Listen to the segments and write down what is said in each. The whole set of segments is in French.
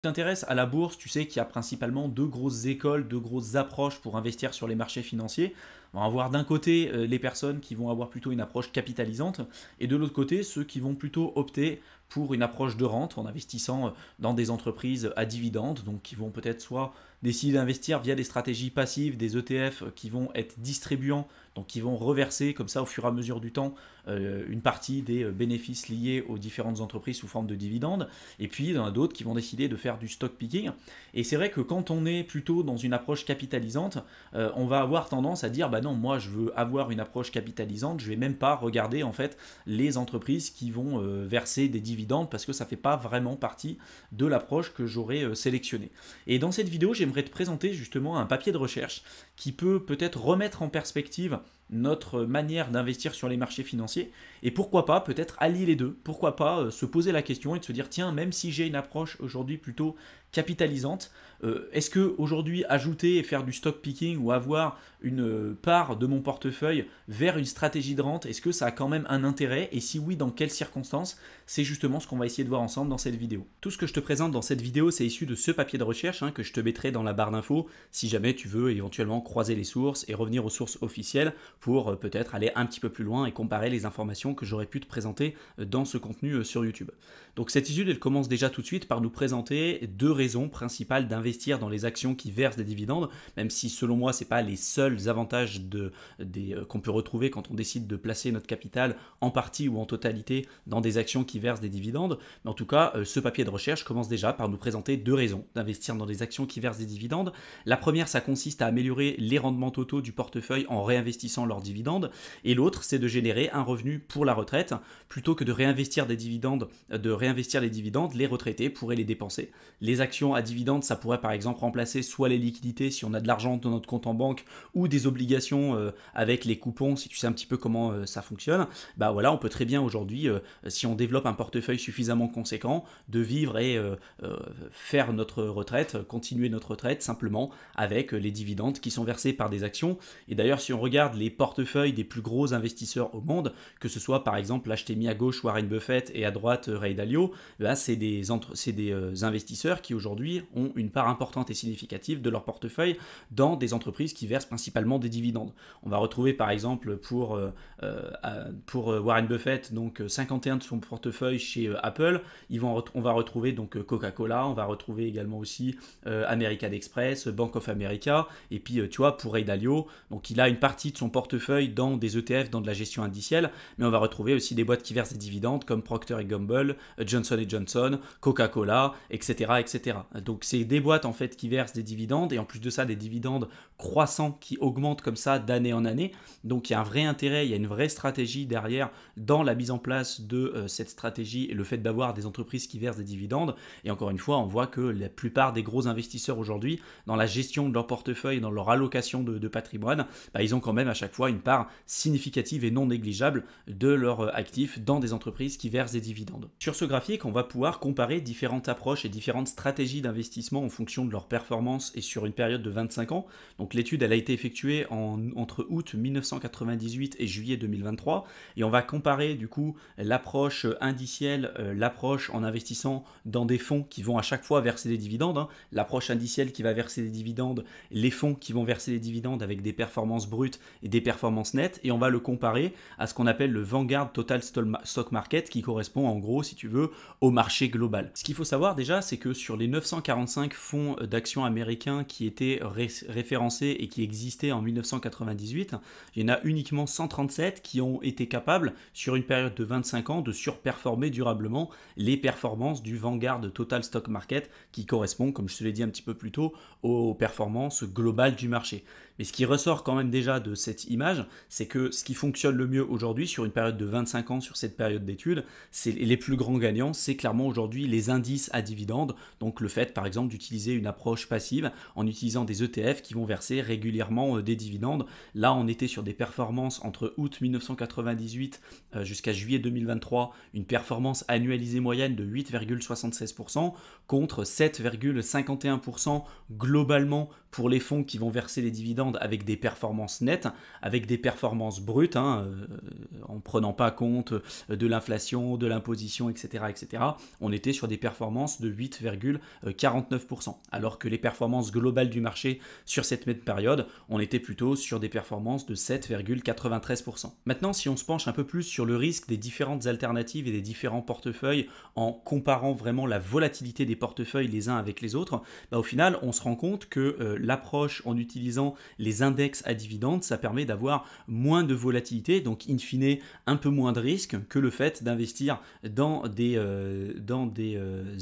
T'intéresses à la bourse, tu sais qu'il y a principalement deux grosses écoles, deux grosses approches pour investir sur les marchés financiers. On va avoir d'un côté les personnes qui vont avoir plutôt une approche capitalisante et de l'autre côté ceux qui vont plutôt opter pour une approche de rente en investissant dans des entreprises à dividendes, donc qui vont peut-être soit décider d'investir via des stratégies passives, des ETF qui vont être distribuants, donc qui vont reverser comme ça au fur et à mesure du temps une partie des bénéfices liés aux différentes entreprises sous forme de dividendes. Et puis il y en a d'autres qui vont décider de faire du stock picking. Et c'est vrai que quand on est plutôt dans une approche capitalisante, on va avoir tendance à dire bah non, moi je veux avoir une approche capitalisante, je vais même pas regarder en fait les entreprises qui vont verser des dividendes parce que ça fait pas vraiment partie de l'approche que j'aurais sélectionnée. Et dans cette vidéo, j'aimerais te présenter justement un papier de recherche qui peut peut-être remettre en perspective notre manière d'investir sur les marchés financiers et pourquoi pas peut-être allier les deux, pourquoi pas se poser la question et de se dire tiens, même si j'ai une approche aujourd'hui plutôt capitalisante, est-ce que aujourd'hui ajouter et faire du stock picking ou avoir une part de mon portefeuille vers une stratégie de rente, est-ce que ça a quand même un intérêt et si oui, dans quelles circonstances? C'est justement ce qu'on va essayer de voir ensemble dans cette vidéo. Tout ce que je te présente dans cette vidéo, c'est issu de ce papier de recherche que je te mettrai dans la barre d'infos si jamais tu veux éventuellement croiser les sources et revenir aux sources officielles pour peut-être aller un petit peu plus loin et comparer les informations que j'aurais pu te présenter dans ce contenu sur YouTube. Donc cette étude, elle commence déjà tout de suite par nous présenter deux raisons principales d'investir dans les actions qui versent des dividendes, même si selon moi, ce n'est pas les seuls avantages qu'on peut retrouver quand on décide de placer notre capital en partie ou en totalité dans des actions qui versent des dividendes. Mais en tout cas, ce papier de recherche commence déjà par nous présenter deux raisons d'investir dans des actions qui versent des dividendes. La première, ça consiste à améliorer les rendements totaux du portefeuille en réinvestissant leurs dividendes, et l'autre, c'est de générer un revenu pour la retraite. Plutôt que de réinvestir les dividendes, les retraités pourraient les dépenser. Les actions à dividendes, ça pourrait par exemple remplacer soit les liquidités si on a de l'argent dans notre compte en banque, ou des obligations avec les coupons, si tu sais un petit peu comment ça fonctionne. Bah voilà, on peut très bien aujourd'hui, si on développe un portefeuille suffisamment conséquent, de vivre et faire notre retraite, continuer notre retraite simplement avec les dividendes qui sont versés par des actions. Et d'ailleurs, si on regarde les portefeuilles des plus gros investisseurs au monde, que ce soit par exemple, là je t'ai mis à gauche Warren Buffett et à droite Ray Dalio, là c'est des investisseurs qui aujourd'hui ont une part importante et significative de leur portefeuille dans des entreprises qui versent principalement des dividendes. On va retrouver par exemple pour Warren Buffett donc 51 de son portefeuille chez Apple, on va retrouver donc Coca-Cola, on va retrouver également aussi American Express, Bank of America, et puis tu vois pour Ray Dalio, donc il a une partie de son portefeuille dans des ETF, dans de la gestion indicielle, mais on va retrouver aussi des boîtes qui versent des dividendes comme Procter & Gamble, Johnson & Johnson, Coca-Cola, etc., etc. Donc c'est des boîtes en fait qui versent des dividendes et en plus de ça des dividendes croissants qui augmentent comme ça d'année en année. Donc il y a un vrai intérêt, il y a une vraie stratégie derrière dans la mise en place de cette stratégie et le fait d'avoir des entreprises qui versent des dividendes. Et encore une fois, on voit que la plupart des gros investisseurs aujourd'hui, dans la gestion de leur portefeuille, dans leur allocation de patrimoine, bah, ils ont quand même à chaque fois une part significative et non négligeable de leurs actifs dans des entreprises qui versent des dividendes. Sur ce graphique, on va pouvoir comparer différentes approches et différentes stratégies d'investissement en fonction de leur performance et sur une période de 25 ans. Donc l'étude, elle a été effectuée entre août 1998 et juillet 2023 et on va comparer du coup l'approche indicielle, l'approche en investissant dans des fonds qui vont à chaque fois verser des dividendes, l'approche indicielle qui va verser des dividendes, les fonds qui vont verser des dividendes avec des performances brutes et des performances nettes, et on va le comparer à ce qu'on appelle le Vanguard Total Stock Market qui correspond en gros, si tu veux, au marché global. Ce qu'il faut savoir déjà, c'est que sur les 945 fonds d'actions américains qui étaient référencés et qui existaient en 1998, il y en a uniquement 137 qui ont été capables, sur une période de 25 ans, de surperformer durablement les performances du Vanguard Total Stock Market qui correspond, comme je te l'ai dit un petit peu plus tôt, aux performances globales du marché. Mais ce qui ressort quand même déjà de cette image, c'est que ce qui fonctionne le mieux aujourd'hui sur une période de 25 ans, sur cette période d'études, c'est les plus grands gagnants, c'est clairement aujourd'hui les indices à dividendes, donc le fait par exemple d'utiliser une approche passive en utilisant des ETF qui vont verser régulièrement des dividendes. Là on était sur des performances entre août 1998 jusqu'à juillet 2023, une performance annualisée moyenne de 8,76% contre 7,51% globalement pour les fonds qui vont verser les dividendes avec des performances nettes, avec des performances brutes, en prenant pas compte de l'inflation, de l'imposition, etc., etc., on était sur des performances de 8,49%, alors que les performances globales du marché sur cette même période, on était plutôt sur des performances de 7,93%. Maintenant, si on se penche un peu plus sur le risque des différentes alternatives et des différents portefeuilles en comparant vraiment la volatilité des portefeuilles les uns avec les autres, au final, on se rend compte que l'approche en utilisant les index à dividendes, ça permet d'avoir moins de volatilité, donc in fine un peu moins de risque que le fait d'investir dans des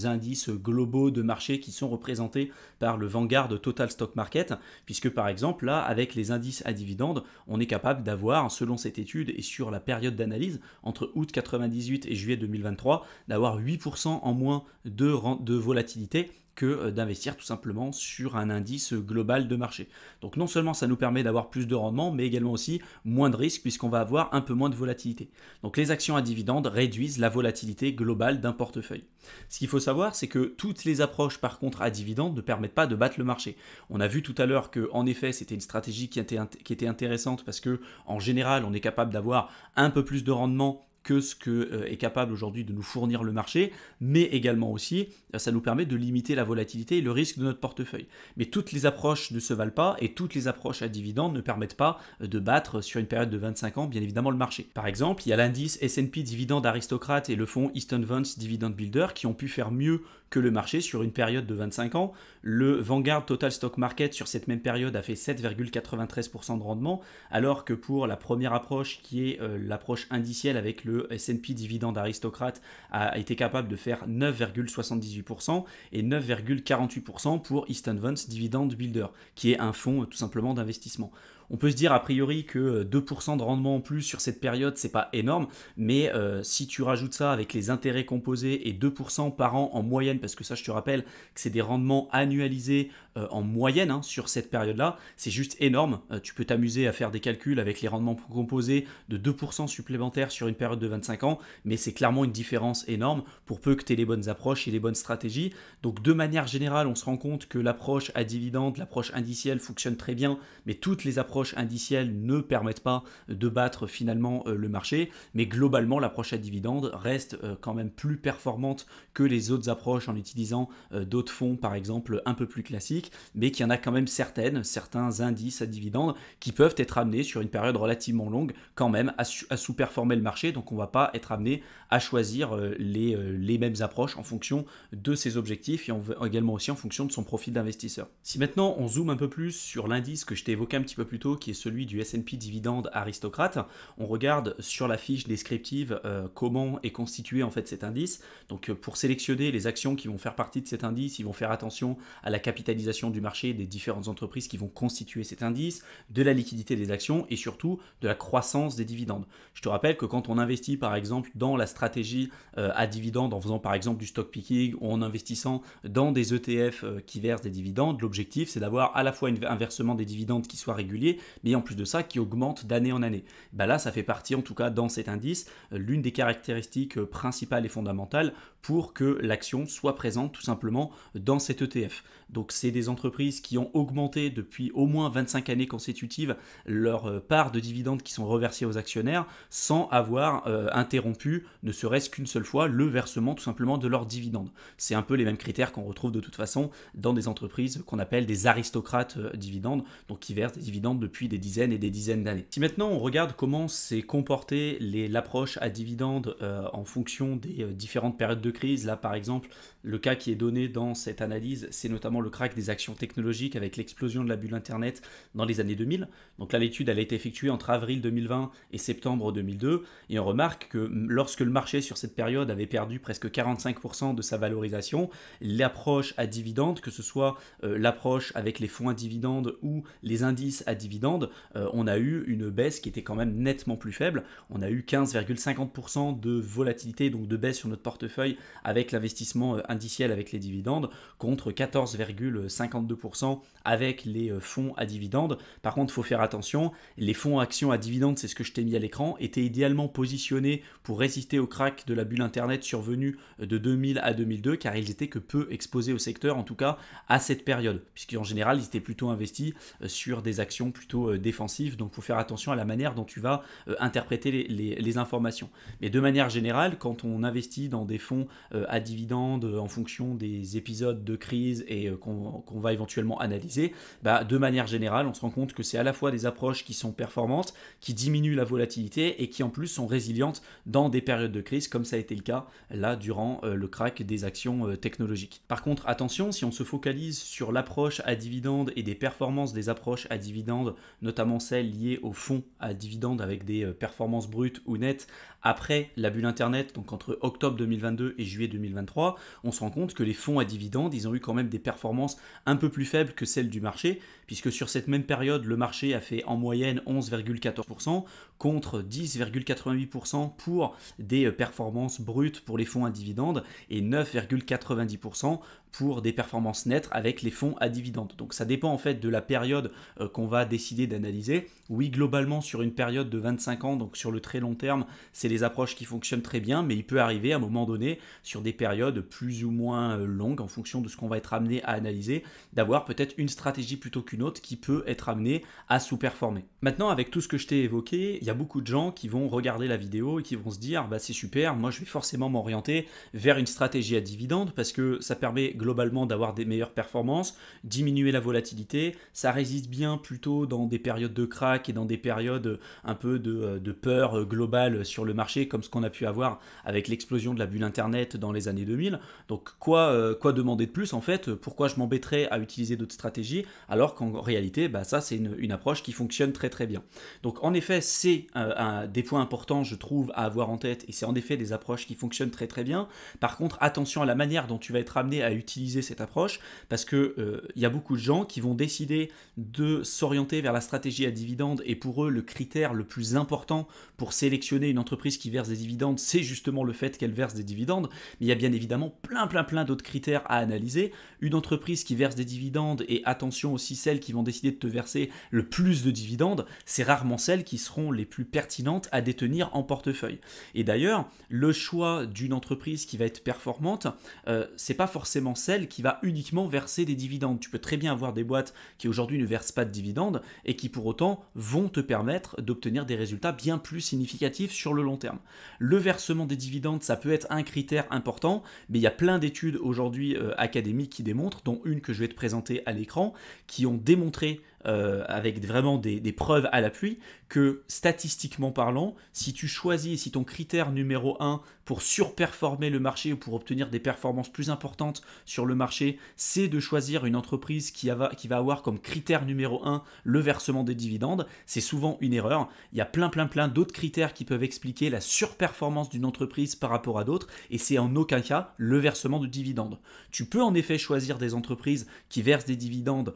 indices globaux de marché qui sont représentés par le Vanguard Total Stock Market, puisque par exemple là, avec les indices à dividendes, on est capable d'avoir, selon cette étude et sur la période d'analyse, entre août 98 et juillet 2023, d'avoir 8% en moins de volatilité que d'investir tout simplement sur un indice global de marché. Donc non seulement ça nous permet d'avoir plus de rendement, mais également aussi moins de risques puisqu'on va avoir un peu moins de volatilité. Donc les actions à dividendes réduisent la volatilité globale d'un portefeuille. Ce qu'il faut savoir, c'est que toutes les approches par contre à dividendes ne permettent pas de battre le marché. On a vu tout à l'heure qu'en effet c'était une stratégie qui était intéressante parce que en général on est capable d'avoir un peu plus de rendement que ce que est capable aujourd'hui de nous fournir le marché, mais également aussi, ça nous permet de limiter la volatilité et le risque de notre portefeuille. Mais toutes les approches ne se valent pas et toutes les approches à dividendes ne permettent pas de battre sur une période de 25 ans, bien évidemment, le marché. Par exemple, il y a l'indice S&P Dividende Aristocrate et le fonds Easton Vance Dividend Builder qui ont pu faire mieux que le marché sur une période de 25 ans. Le Vanguard Total Stock Market sur cette même période a fait 7,93% de rendement, alors que pour la première approche qui est l'approche indicielle avec le S&P Dividende Aristocrate a été capable de faire 9,78% et 9,48% pour Easton Vance Dividend Builder, qui est un fonds tout simplement d'investissement. On peut se dire a priori que 2% de rendement en plus sur cette période, c'est pas énorme, mais si tu rajoutes ça avec les intérêts composés et 2% par an en moyenne, parce que ça je te rappelle que c'est des rendements annualisés en moyenne sur cette période-là, c'est juste énorme. Tu peux t'amuser à faire des calculs avec les rendements composés de 2% supplémentaires sur une période de 25 ans, mais c'est clairement une différence énorme pour peu que tu aies les bonnes approches et les bonnes stratégies. Donc de manière générale, on se rend compte que l'approche à dividende, l'approche indicielle fonctionne très bien, mais toutes les approches indicielles ne permettent pas de battre finalement le marché, mais globalement l'approche à dividende reste quand même plus performante que les autres approches en utilisant d'autres fonds par exemple un peu plus classiques, mais qu'il y en a quand même certains indices à dividende qui peuvent être amenés sur une période relativement longue quand même à sous-performer le marché, donc on ne va pas être amené à choisir les mêmes approches en fonction de ses objectifs et également aussi en fonction de son profil d'investisseur. Si maintenant on zoome un peu plus sur l'indice que je t'ai évoqué un petit peu plus tôt, qui est celui du S&P Dividende Aristocrate, on regarde sur la fiche descriptive comment est constitué en fait cet indice. Donc pour sélectionner les actions qui vont faire partie de cet indice, ils vont faire attention à la capitalisation du marché des différentes entreprises qui vont constituer cet indice, de la liquidité des actions et surtout de la croissance des dividendes. Je te rappelle que quand on investit par exemple dans la stratégie à dividendes en faisant par exemple du stock picking ou en investissant dans des ETF qui versent des dividendes, l'objectif c'est d'avoir à la fois un versement des dividendes qui soit régulier, mais en plus de ça qui augmente d'année en année. Là ça fait partie en tout cas dans cet indice l'une des caractéristiques principales et fondamentales pour que l'action soit présente tout simplement dans cet ETF. Donc c'est des entreprises qui ont augmenté depuis au moins 25 années consécutives leur part de dividendes qui sont reversés aux actionnaires sans avoir interrompu ne serait-ce qu'une seule fois le versement tout simplement de leurs dividendes. C'est un peu les mêmes critères qu'on retrouve de toute façon dans des entreprises qu'on appelle des aristocrates dividendes, donc qui versent des dividendes depuis des dizaines et des dizaines d'années. Si maintenant on regarde comment s'est comportée l'approche à dividendes en fonction des différentes périodes de crise, là par exemple le cas qui est donné dans cette analyse c'est notamment le crack des actions technologiques avec l'explosion de la bulle internet dans les années 2000. Donc là l'étude elle a été effectuée entre avril 2020 et septembre 2002 et on remarque que lorsque le marché sur cette période avait perdu presque 45% de sa valorisation, l'approche à dividendes, que ce soit l'approche avec les fonds à dividendes ou les indices à dividendes, on a eu une baisse qui était quand même nettement plus faible. On a eu 15,50% de volatilité, donc de baisse sur notre portefeuille avec l'investissement indiciel avec les dividendes contre 14,52% avec les fonds à dividendes. Par contre, il faut faire attention, les fonds actions à dividendes, c'est ce que je t'ai mis à l'écran, étaient idéalement positionnés pour résister au crack de la bulle Internet survenue de 2000 à 2002, car ils étaient que peu exposés au secteur, en tout cas à cette période, puisqu'en général, ils étaient plutôt investis sur des actions plutôt défensives. Donc, il faut faire attention à la manière dont tu vas interpréter les informations. Mais de manière générale, quand on investit dans des fonds à dividendes en fonction des épisodes de crise et qu'on va éventuellement analyser, de manière générale, on se rend compte que c'est à la fois des approches qui sont performantes, qui diminuent la volatilité et qui en plus sont résilientes dans des périodes de crise, comme ça a été le cas là durant le crack des actions technologiques. Par contre, attention, si on se focalise sur l'approche à dividendes et des performances des approches à dividendes, notamment celles liées aux fonds à dividendes avec des performances brutes ou nettes après la bulle Internet, donc entre octobre 2022 et juillet 2023, on se rend compte que les fonds à dividendes, ils ont eu quand même des performances un peu plus faibles que celles du marché, puisque sur cette même période, le marché a fait en moyenne 11,14% contre 10,88% pour des performances brutes pour les fonds à dividendes et 9,90% pour des performances nettes avec les fonds à dividendes. Donc ça dépend en fait de la période qu'on va décider d'analyser. Oui, globalement sur une période de 25 ans, donc sur le très long terme, c'est les approches qui fonctionnent très bien, mais il peut arriver à un moment donné sur des périodes plus ou moins longues en fonction de ce qu'on va être amené à analyser, d'avoir peut-être une stratégie plutôt qu'une autre qui peut être amenée à sous-performer. Maintenant, avec tout ce que je t'ai évoqué, il y a beaucoup de gens qui vont regarder la vidéo et qui vont se dire c'est super, moi je vais forcément m'orienter vers une stratégie à dividendes parce que ça permet globalement d'avoir des meilleures performances, diminuer la volatilité, ça résiste bien plutôt dans des périodes de crack et dans des périodes un peu de peur globale sur le marché comme ce qu'on a pu avoir avec l'explosion de la bulle Internet dans les années 2000. Donc quoi demander de plus en fait? Pourquoi je m'embêterais à utiliser d'autres stratégies alors qu'en réalité ça c'est une approche qui fonctionne très très bien. Donc en effet c'est des points importants je trouve à avoir en tête et c'est en effet des approches qui fonctionnent très très bien. Par contre attention à la manière dont tu vas être amené à utiliser cette approche parce que y a beaucoup de gens qui vont décider de s'orienter vers la stratégie à dividendes et pour eux le critère le plus important pour sélectionner une entreprise qui verse des dividendes c'est justement le fait qu'elle verse des dividendes, mais il y a bien évidemment plein d'autres critères à analyser. Une entreprise qui verse des dividendes et attention aussi celles qui vont décider de te verser le plus de dividendes, c'est rarement celles qui seront les plus pertinentes à détenir en portefeuille. Et d'ailleurs, le choix d'une entreprise qui va être performante, c'est pas forcément celle qui va uniquement verser des dividendes. Tu peux très bien avoir des boîtes qui aujourd'hui ne versent pas de dividendes et qui pour autant vont te permettre d'obtenir des résultats bien plus significatifs sur le long terme. Le versement des dividendes, ça peut être un critère important, mais il y a plein d'études aujourd'hui académiques qui démontrent, dont une que je vais te présenter à l'écran, qui ont démontré avec vraiment des preuves à l'appui que statistiquement parlant, si tu choisis, si ton critère numéro 1 pour surperformer le marché ou pour obtenir des performances plus importantes sur le marché, c'est de choisir une entreprise qui va avoir comme critère numéro 1 le versement des dividendes, c'est souvent une erreur. Il y a plein d'autres critères qui peuvent expliquer la surperformance d'une entreprise par rapport à d'autres et c'est en aucun cas le versement de dividendes. Tu peux en effet choisir des entreprises qui versent des dividendes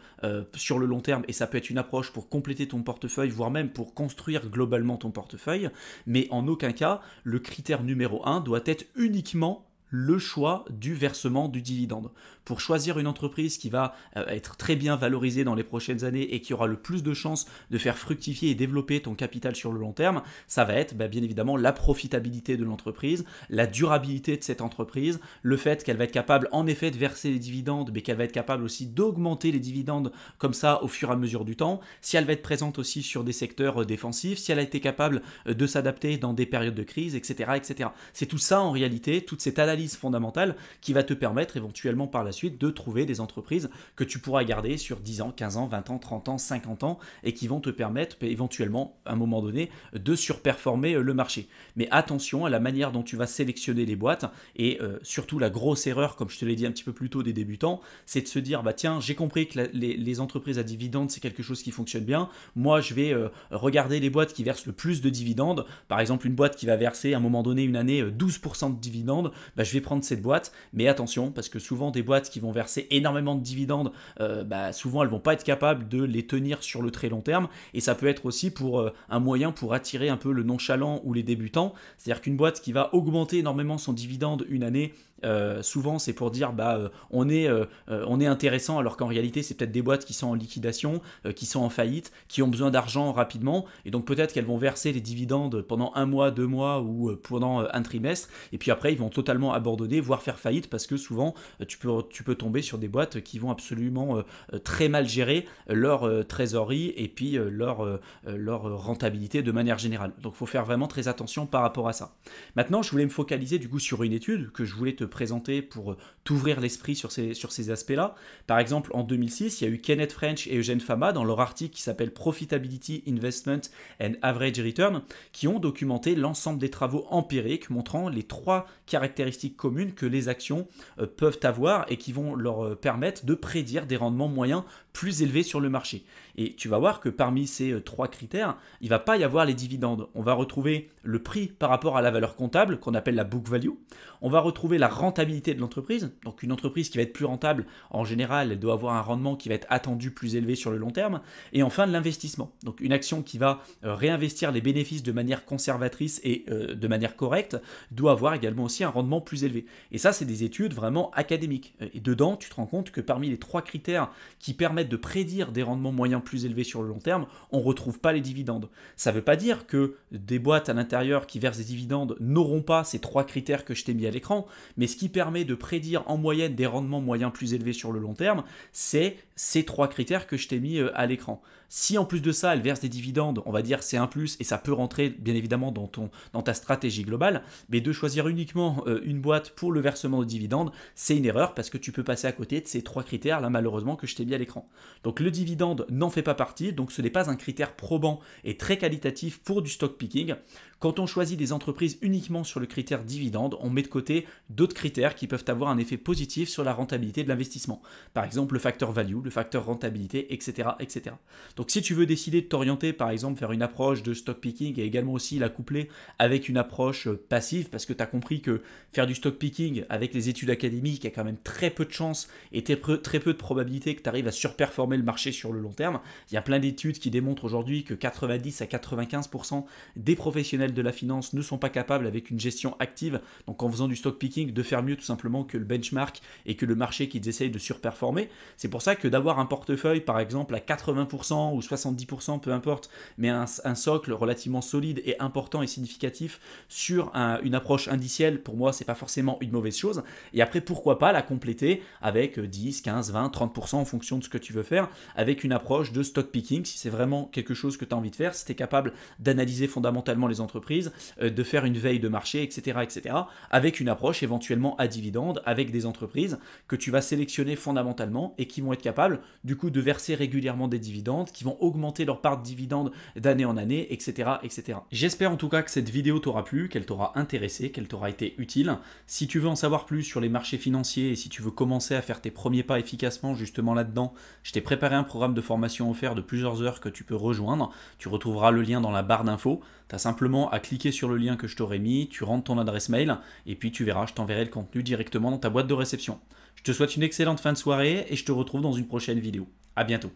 sur le long terme et ça peut être une approche pour compléter ton portefeuille, voire même pour construire globalement ton portefeuille, mais en aucun cas, le critère numéro 1 doit être uniquement le choix du versement du dividende. Pour choisir une entreprise qui va être très bien valorisée dans les prochaines années et qui aura le plus de chances de faire fructifier et développer ton capital sur le long terme, ça va être bien évidemment la profitabilité de l'entreprise, la durabilité de cette entreprise, le fait qu'elle va être capable en effet de verser les dividendes, mais qu'elle va être capable aussi d'augmenter les dividendes comme ça au fur et à mesure du temps, si elle va être présente aussi sur des secteurs défensifs, si elle a été capable de s'adapter dans des périodes de crise, etc. etc. C'est tout ça en réalité, toute cette analyse fondamentale qui va te permettre éventuellement par la suite de trouver des entreprises que tu pourras garder sur 10 ans, 15 ans, 20 ans, 30 ans, 50 ans et qui vont te permettre éventuellement à un moment donné de surperformer le marché. Mais attention à la manière dont tu vas sélectionner les boîtes et surtout la grosse erreur, comme je te l'ai dit un petit peu plus tôt des débutants, c'est de se dire tiens, j'ai compris que les entreprises à dividendes c'est quelque chose qui fonctionne bien, moi je vais regarder les boîtes qui versent le plus de dividendes, par exemple une boîte qui va verser à un moment donné une année 12% de dividendes, je vais prendre cette boîte, mais attention parce que souvent des boîtes qui vont verser énormément de dividendes, souvent elles vont pas être capables de les tenir sur le très long terme et ça peut être aussi pour un moyen pour attirer un peu le nonchalant ou les débutants, c'est-à-dire qu'une boîte qui va augmenter énormément son dividende une année Souvent, c'est pour dire on est intéressant, alors qu'en réalité, c'est peut-être des boîtes qui sont en liquidation, qui sont en faillite, qui ont besoin d'argent rapidement, et donc peut-être qu'elles vont verser les dividendes pendant 1 mois, 2 mois ou pendant un trimestre, et puis après, ils vont totalement abandonner, voire faire faillite, parce que souvent, tu peux tomber sur des boîtes qui vont absolument très mal gérer leur trésorerie et puis leur rentabilité de manière générale. Donc, il faut faire vraiment très attention par rapport à ça. Maintenant, je voulais me focaliser du coup sur une étude que je voulais te présenter pour t'ouvrir l'esprit sur ces aspects-là. Par exemple, en 2006, il y a eu Kenneth French et Eugene Fama dans leur article qui s'appelle Profitability, Investment and Average Return, qui ont documenté l'ensemble des travaux empiriques montrant les 3 caractéristiques communes que les actions peuvent avoir et qui vont leur permettre de prédire des rendements moyens plus élevés sur le marché. Et tu vas voir que parmi ces 3 critères, il ne va pas y avoir les dividendes. On va retrouver le prix par rapport à la valeur comptable, qu'on appelle la book value. On va retrouver la rentabilité de l'entreprise. Donc une entreprise qui va être plus rentable, en général, elle doit avoir un rendement qui va être attendu plus élevé sur le long terme. Et enfin, de l'investissement. Donc une action qui va réinvestir les bénéfices de manière conservatrice et de manière correcte doit avoir également aussi un rendement plus élevé. Et ça, c'est des études vraiment académiques. Et dedans, tu te rends compte que parmi les 3 critères qui permettent de prédire des rendements moyens plus élevés sur le long terme, on ne retrouve pas les dividendes. Ça ne veut pas dire que des boîtes à l'intérieur qui versent des dividendes n'auront pas ces 3 critères que je t'ai mis à l'écran, mais ce qui permet de prédire en moyenne des rendements moyens plus élevés sur le long terme, c'est ces 3 critères que je t'ai mis à l'écran. Si en plus de ça, elle verse des dividendes, on va dire c'est un plus et ça peut rentrer bien évidemment dans ta stratégie globale, mais de choisir uniquement une boîte pour le versement de dividendes, c'est une erreur parce que tu peux passer à côté de ces 3 critères là malheureusement que je t'ai mis à l'écran. Donc le dividende n'en fait pas partie, donc ce n'est pas un critère probant et très qualitatif pour du stock picking. Quand on choisit des entreprises uniquement sur le critère dividende, on met de côté d'autres critères qui peuvent avoir un effet positif sur la rentabilité de l'investissement. Par exemple le facteur value, le facteur rentabilité, etc. etc. Donc si tu veux décider de t'orienter par exemple vers une approche de stock picking et également aussi la coupler avec une approche passive, parce que tu as compris que faire du stock picking avec les études académiques, il y a quand même très peu de chances et très peu de probabilité que tu arrives à surperformer le marché sur le long terme. Il y a plein d'études qui démontrent aujourd'hui que 90 à 95% des professionnels de la finance ne sont pas capables avec une gestion active, donc en faisant du stock picking, de faire mieux tout simplement que le benchmark et que le marché qu'ils essayent de surperformer. C'est pour ça que d'avoir un portefeuille par exemple à 80% ou 70%, peu importe, mais un socle relativement solide et important et significatif sur une approche indicielle, pour moi c'est pas forcément une mauvaise chose. Et après pourquoi pas la compléter avec 10, 15, 20, 30% en fonction de ce que tu veux faire, avec une approche de stock picking si c'est vraiment quelque chose que tu as envie de faire, si tu es capable d'analyser fondamentalement les entreprises, de faire une veille de marché, etc., etc., avec une approche éventuellement à dividende, avec des entreprises que tu vas sélectionner fondamentalement et qui vont être capables du coup de verser régulièrement des dividendes, qui vont augmenter leur part de dividendes d'année en année, etc., etc. J'espère en tout cas que cette vidéo t'aura plu, qu'elle t'aura intéressé, qu'elle t'aura été utile. Si tu veux en savoir plus sur les marchés financiers et si tu veux commencer à faire tes premiers pas efficacement justement là-dedans, je t'ai préparé un programme de formation offert de plusieurs heures que tu peux rejoindre. Tu retrouveras le lien dans la barre d'infos. Tu as simplement à cliquer sur le lien que je t'aurais mis, tu rentres ton adresse mail et puis tu verras, je t'enverrai le contenu directement dans ta boîte de réception. Je te souhaite une excellente fin de soirée et je te retrouve dans une prochaine vidéo. À bientôt.